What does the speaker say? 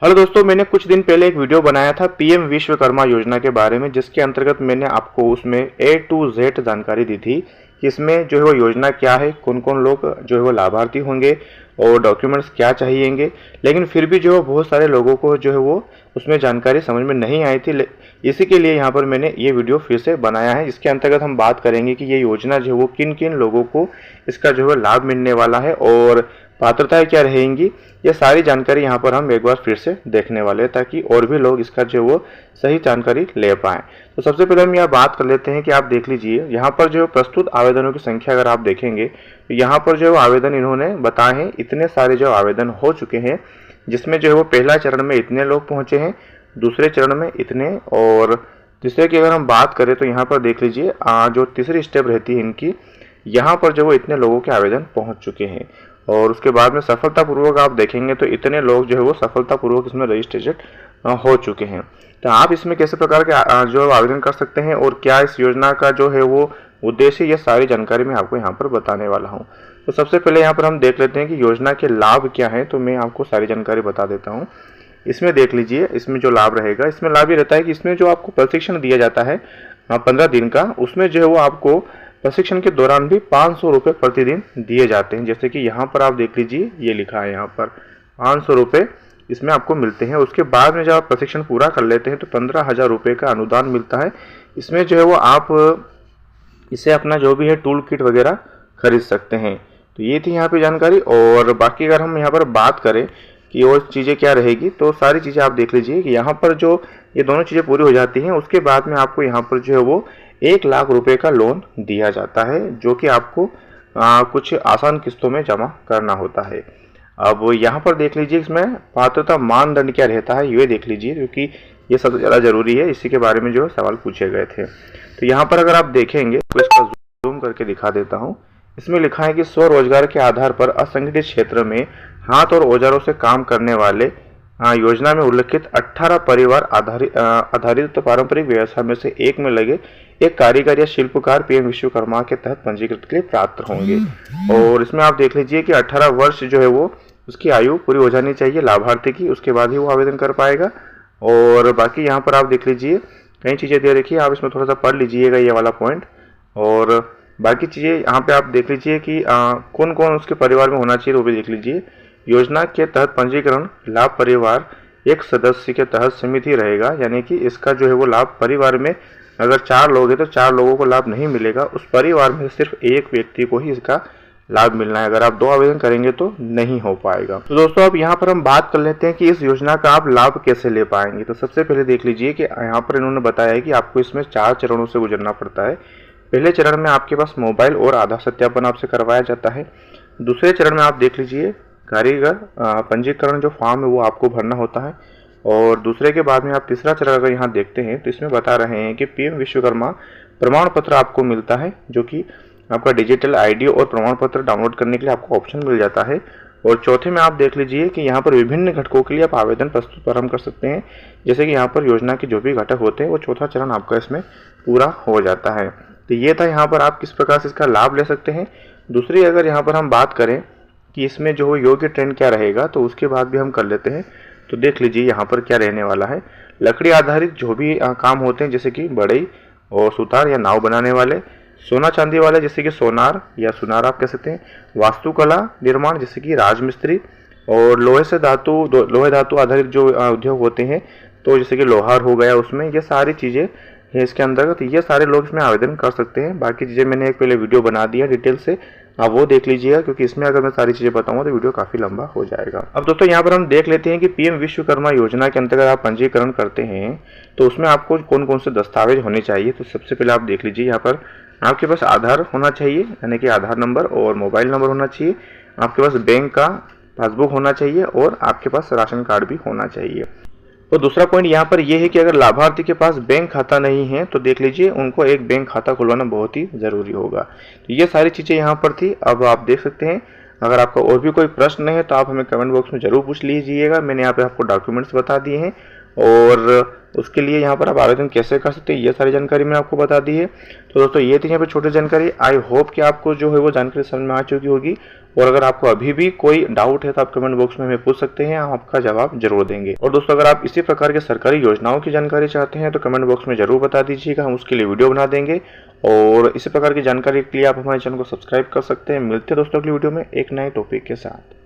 Hello दोस्तों, मैंने कुछ दिन पहले एक वीडियो बनाया था पीएम विश्वकर्मा योजना के बारे में, जिसके अंतर्गत मैंने आपको उसमें ए टू जेड जानकारी दी थी कि इसमें जो है वो योजना क्या है, कौन कौन लोग जो है वो लाभार्थी होंगे और डॉक्यूमेंट्स क्या चाहिएंगे। लेकिन फिर भी जो है बहुत सारे लोगों को जो है वो उसमें जानकारी समझ में नहीं आई थी। इसी के लिए यहाँ पर मैंने ये वीडियो फिर से बनाया है। इसके अंतर्गत हम बात करेंगे कि ये योजना जो है वो किन किन लोगों को इसका जो है लाभ मिलने वाला है और पात्रताएं क्या रहेंगी। ये सारी जानकारी यहाँ पर हम एक बार फिर से देखने वाले हैं, ताकि और भी लोग इसका जो वो सही जानकारी ले पाएँ। तो सबसे पहले हम यहाँ बात कर लेते हैं कि आप देख लीजिए यहाँ पर जो प्रस्तुत आवेदनों की संख्या अगर आप देखेंगे तो यहाँ पर जो आवेदन इन्होंने बताए हैं, इतने सारे जो आवेदन हो चुके हैं, जिसमें जो है वो पहला चरण में इतने लोग पहुँचे हैं, दूसरे चरण में इतने, और तीसरे की अगर हम बात करें तो यहाँ पर देख लीजिए जो तीसरी स्टेप रहती है इनकी, यहाँ पर जो वो इतने लोगों के आवेदन पहुँच चुके हैं। और उसके बाद में सफलतापूर्वक आप देखेंगे तो इतने लोग जो है वो सफलतापूर्वक इसमें रजिस्ट्रेशन हो चुके हैं। तो आप इसमें कैसे प्रकार के जो आवेदन कर सकते हैं और क्या इस योजना का जो है वो उद्देश्य, ये सारी जानकारी मैं आपको यहाँ पर बताने वाला हूँ। तो सबसे पहले यहाँ पर हम देख लेते हैं कि योजना के लाभ क्या हैं। तो मैं आपको सारी जानकारी बता देता हूँ। इसमें देख लीजिए, इसमें जो लाभ रहेगा, इसमें लाभ ये रहता है कि इसमें जो आपको प्रशिक्षण दिया जाता है 15 दिन का, उसमें जो है वो आपको प्रशिक्षण के दौरान भी 500 रुपये प्रतिदिन दिए जाते हैं। जैसे कि यहाँ पर आप देख लीजिए, ये लिखा है यहाँ पर 500 रुपये इसमें आपको मिलते हैं। उसके बाद में जब आप प्रशिक्षण पूरा कर लेते हैं तो 15,000 रुपये का अनुदान मिलता है। इसमें जो है वो आप इसे अपना जो भी है टूल किट वगैरह खरीद सकते हैं। तो ये थी यहाँ पे जानकारी। और बाकी अगर हम यहाँ पर बात करें कि और चीज़ें क्या रहेगी, तो सारी चीज़ें आप देख लीजिए कि यहाँ पर जो ये दोनों चीज़ें पूरी हो जाती हैं, उसके बाद में आपको यहाँ पर जो है वो 1 लाख रुपए का लोन दिया जाता है, जो कि आपको कुछ आसान किस्तों में जमा करना होता है। अब यहाँ पर देख लीजिए इसमें पात्रता मानदंड क्या रहता है, ये देख लीजिए, क्योंकि ये सबसे ज़्यादा जरूरी है। इसी के बारे में जो सवाल पूछे गए थे। तो यहाँ पर अगर आप देखेंगे तो इसका जूम करके दिखा देता हूँ। इसमें लिखा है कि स्वरोजगार के आधार पर असंगठित क्षेत्र में हाथ और औजारों से काम करने वाले योजना में उल्लिखित 18 परिवार आधारित पारंपरिक व्यवसाय में से एक में लगे एक कारीगर या शिल्पकार पीएम विश्वकर्मा के तहत पंजीकृत के लिए पात्र होंगे। और इसमें आप देख लीजिए कि 18 वर्ष जो है वो उसकी आयु पूरी हो जानी चाहिए लाभार्थी की, उसके बाद ही वो आवेदन कर पाएगा। और बाकी यहाँ पर आप देख लीजिए कई चीज़ें दे रखी है, आप इसमें थोड़ा सा पढ़ लीजिएगा ये वाला पॉइंट। और बाकी चीज़ें यहाँ पे आप देख लीजिए कि कौन कौन उसके परिवार में होना चाहिए, वो भी देख लीजिए। योजना के तहत पंजीकरण लाभ परिवार एक सदस्य के तहत सीमित ही रहेगा, यानी कि इसका जो है वो लाभ परिवार में अगर 4 लोग हैं तो 4 लोगों को लाभ नहीं मिलेगा, उस परिवार में सिर्फ एक व्यक्ति को ही इसका लाभ मिलना है। अगर आप 2 आवेदन करेंगे तो नहीं हो पाएगा। तो दोस्तों अब यहाँ पर हम बात कर लेते हैं कि इस योजना का आप लाभ कैसे ले पाएंगे। तो सबसे पहले देख लीजिए कि यहाँ पर इन्होंने बताया है कि आपको इसमें 4 चरणों से गुजरना पड़ता है। पहले चरण में आपके पास मोबाइल और आधार सत्यापन आपसे करवाया जाता है। दूसरे चरण में आप देख लीजिए कारीगर पंजीकरण जो फॉर्म है वो आपको भरना होता है। और दूसरे के बाद में आप तीसरा चरण अगर यहाँ देखते हैं तो इसमें बता रहे हैं कि पीएम विश्वकर्मा प्रमाण पत्र आपको मिलता है, जो कि आपका डिजिटल आईडी और प्रमाण पत्र डाउनलोड करने के लिए आपको ऑप्शन मिल जाता है। और चौथे में आप देख लीजिए कि यहाँ पर विभिन्न घटकों के लिए आप आवेदन प्रस्तुत प्रारंभ कर सकते हैं। जैसे कि यहाँ पर योजना के जो भी घटक होते हैं वो चौथा चरण आपका इसमें पूरा हो जाता है। तो ये था यहाँ पर आप किस प्रकार से इसका लाभ ले सकते हैं। दूसरी अगर यहाँ पर हम बात करें कि इसमें जो योग्य ट्रेंड क्या रहेगा, तो उसके बाद भी हम कर लेते हैं। तो देख लीजिए यहाँ पर क्या रहने वाला है। लकड़ी आधारित जो भी काम होते हैं, जैसे कि बढ़ई और सुतार या नाव बनाने वाले, सोना चांदी वाले जैसे कि सोनार या सुनार आप कह सकते हैं, वास्तुकला निर्माण जैसे कि राजमिस्त्री, और लोहे धातु आधारित जो उद्योग होते हैं, तो जैसे कि लोहार हो गया, उसमें ये सारी चीज़ें है इसके अंतर्गत। ये सारे लोग इसमें आवेदन कर सकते हैं। बाकी चीज़ें मैंने एक पहले वीडियो बना दिया डिटेल से, आप वो देख लीजिएगा, क्योंकि इसमें अगर मैं सारी चीज़ें बताऊंगा तो वीडियो काफ़ी लंबा हो जाएगा। अब दोस्तों यहाँ पर हम देख लेते हैं कि पीएम विश्वकर्मा योजना के अंतर्गत आप पंजीकरण करते हैं तो उसमें आपको कौन कौन से दस्तावेज होने चाहिए। तो सबसे पहले आप देख लीजिए यहाँ पर आपके पास आधार होना चाहिए, यानी कि आधार नंबर और मोबाइल नंबर होना चाहिए। आपके पास बैंक का पासबुक होना चाहिए और आपके पास राशन कार्ड भी होना चाहिए। तो दूसरा पॉइंट यहाँ पर यह है कि अगर लाभार्थी के पास बैंक खाता नहीं है तो देख लीजिए उनको एक बैंक खाता खुलवाना बहुत ही ज़रूरी होगा। तो ये सारी चीज़ें यहाँ पर थी। अब आप देख सकते हैं, अगर आपका और भी कोई प्रश्न है तो आप हमें कमेंट बॉक्स में ज़रूर पूछ लीजिएगा। मैंने यहाँ पे आपको डॉक्यूमेंट्स बता दिए हैं और उसके लिए यहाँ पर आप आवेदन कैसे कर सकते हैं ये सारी जानकारी मैंने आपको बता दी है। तो दोस्तों ये थी यहाँ पर छोटी जानकारी। आई होप कि आपको जो है वो जानकारी समझ में आ चुकी होगी, और अगर आपको अभी भी कोई डाउट है तो आप कमेंट बॉक्स में हमें पूछ सकते हैं, हम आपका जवाब जरूर देंगे। और दोस्तों अगर आप इसी प्रकार के सरकारी योजनाओं की जानकारी चाहते हैं तो कमेंट बॉक्स में जरूर बता दीजिएगा, हम उसके लिए वीडियो बना देंगे। और इसी प्रकार की जानकारी के लिए आप हमारे चैनल को सब्सक्राइब कर सकते हैं। मिलते हैं दोस्तों अगली वीडियो में एक नए टॉपिक के साथ।